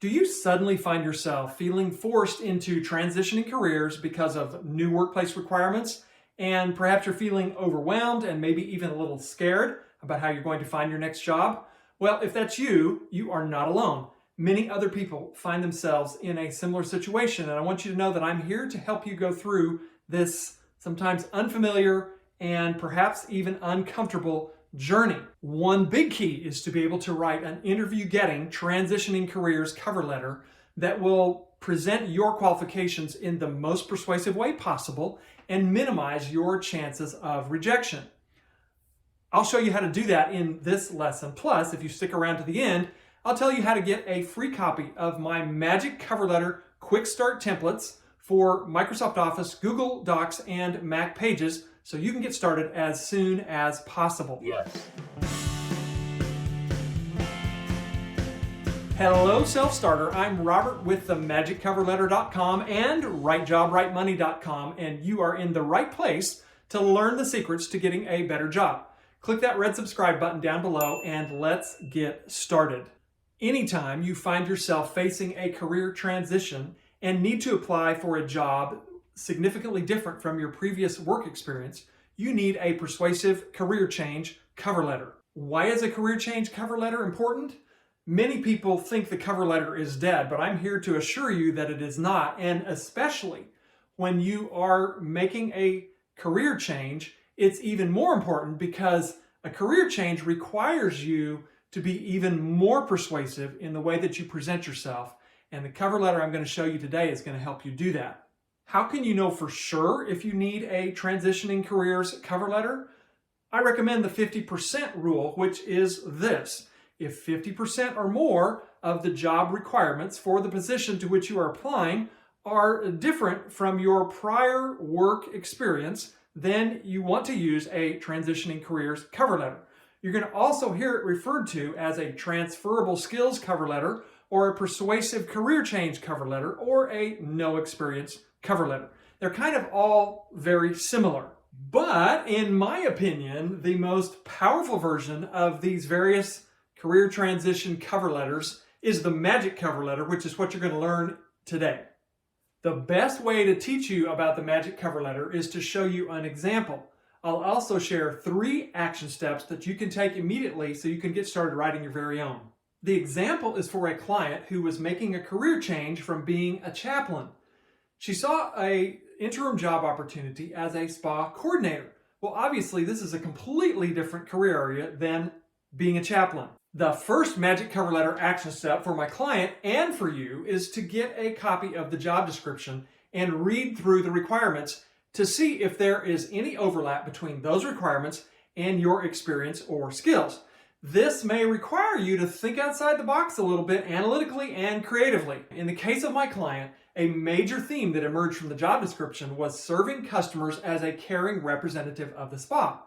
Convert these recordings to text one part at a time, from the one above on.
Do you suddenly find yourself feeling forced into transitioning careers because of new workplace requirements? And perhaps you're feeling overwhelmed and maybe even a little scared about how you're going to find your next job? Well, if that's you, you are not alone. Many other people find themselves in a similar situation, and I want you to know that I'm here to help you go through this sometimes unfamiliar and perhaps even uncomfortable journey. One big key is to be able to write an interview-getting transitioning careers cover letter that will present your qualifications in the most persuasive way possible and minimize your chances of rejection. I'll show you how to do that in this lesson. Plus, if you stick around to the end, I'll tell you how to get a free copy of my magic cover letter quick start templates for Microsoft Office, Google Docs, and Mac Pages, so you can get started as soon as possible. Yes. Hello, Self-Starter. I'm Robert with themagiccoverletter.com and WriteJobWriteMoney.com, and you are in the right place to learn the secrets to getting a better job. Click that red subscribe button down below and let's get started. Anytime you find yourself facing a career transition and need to apply for a job significantly different from your previous work experience, you need a persuasive career change cover letter. Why is a career change cover letter important? Many people think the cover letter is dead, but I'm here to assure you that it is not, and especially when you are making a career change, it's even more important because a career change requires you to be even more persuasive in the way that you present yourself, and the cover letter I'm going to show you today is going to help you do that. How can you know for sure if you need a transitioning careers cover letter? I recommend the 50% rule, which is this. If 50% or more of the job requirements for the position to which you are applying are different from your prior work experience, then you want to use a transitioning careers cover letter. You're going to also hear it referred to as a transferrable skills cover letter, or a persuasive career change cover letter, or a no experience cover letter. They're kind of all very similar. But in my opinion, the most powerful version of these various career transition cover letters is the magic cover letter, which is what you're going to learn today. The best way to teach you about the magic cover letter is to show you an example. I'll also share 3 action steps that you can take immediately so you can get started writing your very own. The example is for a client who was making a career change from being a chaplain. She saw an interim job opportunity as a spa coordinator. Well, obviously, this is a completely different career area than being a chaplain. The first magic cover letter action step for my client and for you is to get a copy of the job description and read through the requirements to see if there is any overlap between those requirements and your experience or skills. This may require you to think outside the box a little bit analytically and creatively. In the case of my client, a major theme that emerged from the job description was serving customers as a caring representative of the spa.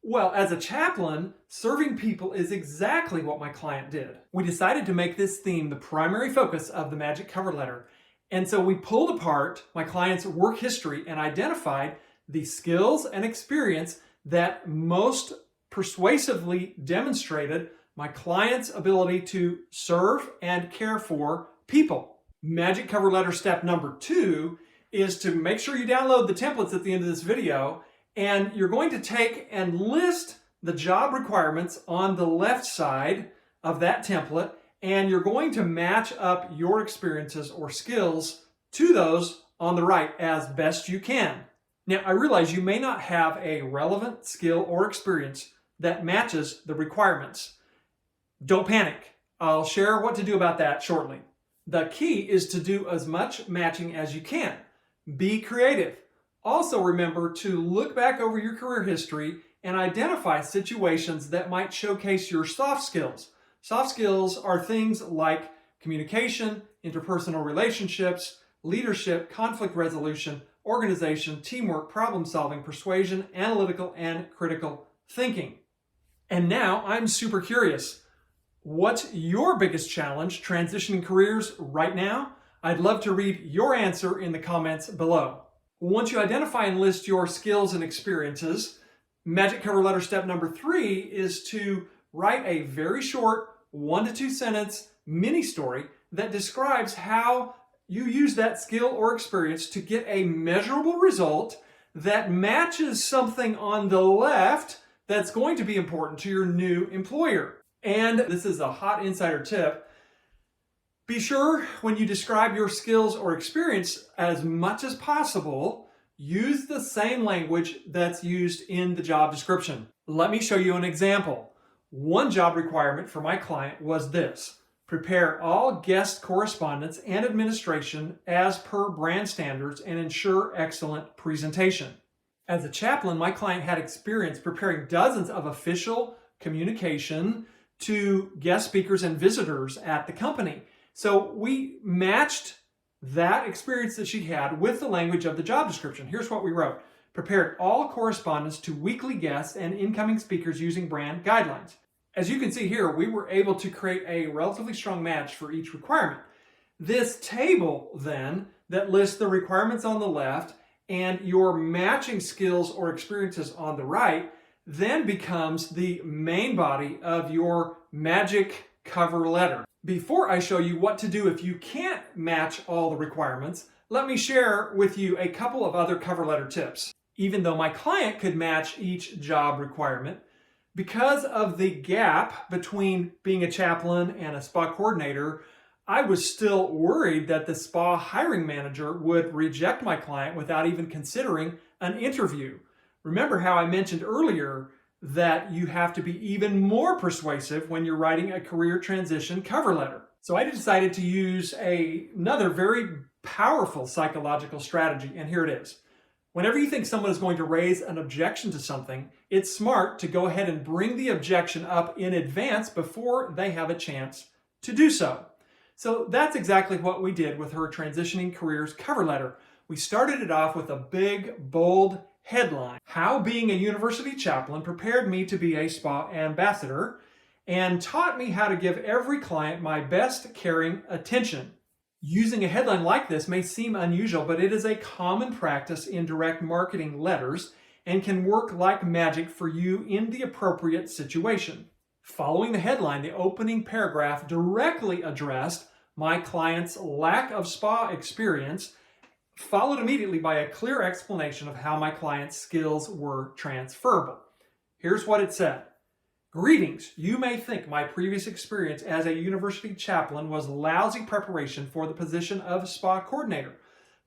Well, as a chaplain, serving people is exactly what my client did. We decided to make this theme the primary focus of the magic cover letter. And so we pulled apart my client's work history and identified the skills and experience that most persuasively demonstrated my client's ability to serve and care for people. Magic cover letter step number 2 is to make sure you download the templates at the end of this video, and you're going to take and list the job requirements on the left side of that template, and you're going to match up your experiences or skills to those on the right as best you can. Now, I realize you may not have a relevant skill or experience that matches the requirements. Don't panic. I'll share what to do about that shortly. The key is to do as much matching as you can. Be creative. Also remember to look back over your career history and identify situations that might showcase your soft skills. Soft skills are things like communication, interpersonal relationships, leadership, conflict resolution, organization, teamwork, problem solving, persuasion, analytical, and critical thinking. And now I'm super curious. What's your biggest challenge transitioning careers right now? I'd love to read your answer in the comments below. Once you identify and list your skills and experiences, magic cover letter step number 3 is to write a very short 1 to 2 sentence mini story that describes how you use that skill or experience to get a measurable result that matches something on the left that's going to be important to your new employer. And this is a hot insider tip. Be sure when you describe your skills or experience, as much as possible, use the same language that's used in the job description. Let me show you an example. One job requirement for my client was this: prepare all guest correspondence and administration as per brand standards and ensure excellent presentation. As a chaplain, my client had experience preparing dozens of official communication to guest speakers and visitors at the company. So we matched that experience that she had with the language of the job description. Here's what we wrote: prepared all correspondence to weekly guests and incoming speakers using brand guidelines. As you can see here, we were able to create a relatively strong match for each requirement. This table then that lists the requirements on the left and your matching skills or experiences on the right then becomes the main body of your magic cover letter. Before I show you what to do if you can't match all the requirements, let me share with you a couple of other cover letter tips. Even though my client could match each job requirement, because of the gap between being a chaplain and a spa coordinator, I was still worried that the spa hiring manager would reject my client without even considering an interview. Remember how I mentioned earlier that you have to be even more persuasive when you're writing a career transition cover letter. So I decided to use another very powerful psychological strategy, and here it is. Whenever you think someone is going to raise an objection to something, it's smart to go ahead and bring the objection up in advance before they have a chance to do so. So that's exactly what we did with her transitioning careers cover letter. We started it off with a big, bold headline: how being a university chaplain prepared me to be a spa ambassador and taught me how to give every client my best caring attention. Using a headline like this may seem unusual, but it is a common practice in direct marketing letters and can work like magic for you in the appropriate situation. Following the headline, the opening paragraph directly addressed my client's lack of spa experience, followed immediately by a clear explanation of how my client's skills were transferable. Here's what it said. Greetings. You may think my previous experience as a university chaplain was lousy preparation for the position of spa coordinator.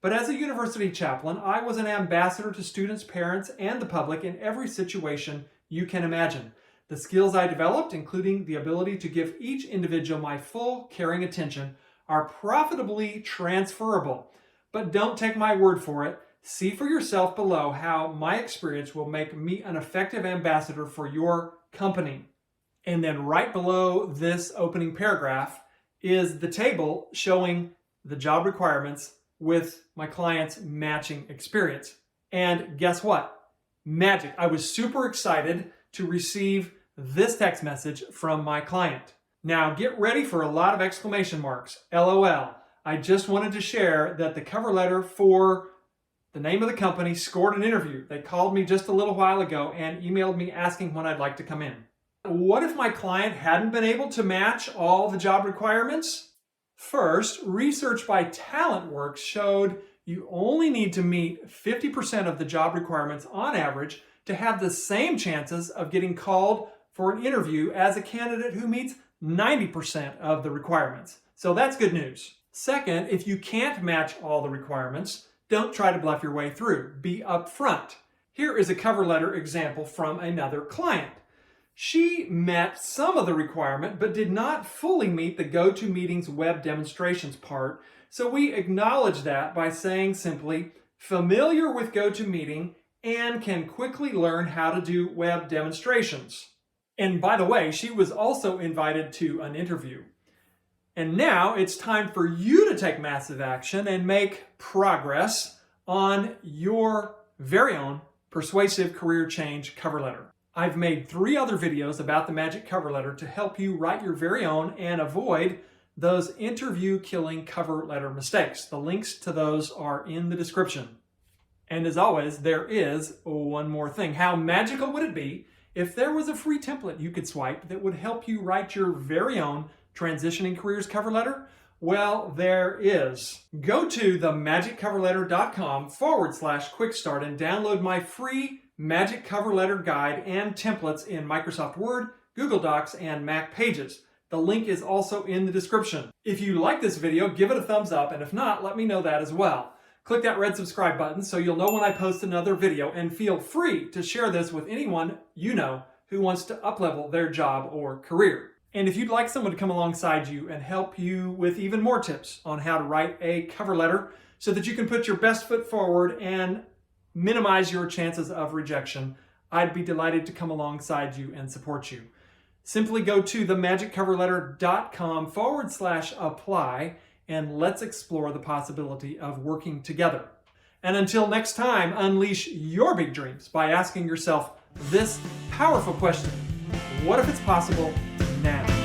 But as a university chaplain, I was an ambassador to students, parents, and the public in every situation you can imagine. The skills I developed, including the ability to give each individual my full caring attention, are profitably transferable. But don't take my word for it. See for yourself below how my experience will make me an effective ambassador for your company. And then right below this opening paragraph is the table showing the job requirements with my client's matching experience. And guess what? Magic. I was super excited to receive this text message from my client. Now get ready for a lot of exclamation marks. LOL. I just wanted to share that the cover letter for the name of the company scored an interview. They called me just a little while ago and emailed me asking when I'd like to come in. What if my client hadn't been able to match all the job requirements? First, research by TalentWorks showed you only need to meet 50% of the job requirements on average to have the same chances of getting called for an interview as a candidate who meets 90% of the requirements. So that's good news. Second, if you can't match all the requirements, don't try to bluff your way through. Be upfront. Here is a cover letter example from another client. She met some of the requirement, but did not fully meet the GoToMeetings web demonstrations part. So we acknowledge that by saying simply, familiar with GoToMeeting and can quickly learn how to do web demonstrations. And by the way, she was also invited to an interview. And now it's time for you to take massive action and make progress on your very own persuasive career change cover letter. I've made 3 other videos about the magic cover letter to help you write your very own and avoid those interview-killing cover letter mistakes. The links to those are in the description. And as always, there is one more thing. How magical would it be if there was a free template you could swipe that would help you write your very own Transitioning Careers cover letter? Well, there is. Go to themagiccoverletter.com/quick start and download my free Magic Cover Letter Guide and templates in Microsoft Word, Google Docs, and Mac Pages. The link is also in the description. If you like this video, give it a thumbs up, and if not, let me know that as well. Click that red subscribe button so you'll know when I post another video, and feel free to share this with anyone you know who wants to uplevel their job or career. And if you'd like someone to come alongside you and help you with even more tips on how to write a cover letter so that you can put your best foot forward and minimize your chances of rejection, I'd be delighted to come alongside you and support you. Simply go to themagiccoverletter.com/apply and let's explore the possibility of working together. And until next time, unleash your big dreams by asking yourself this powerful question: what if it's possible now?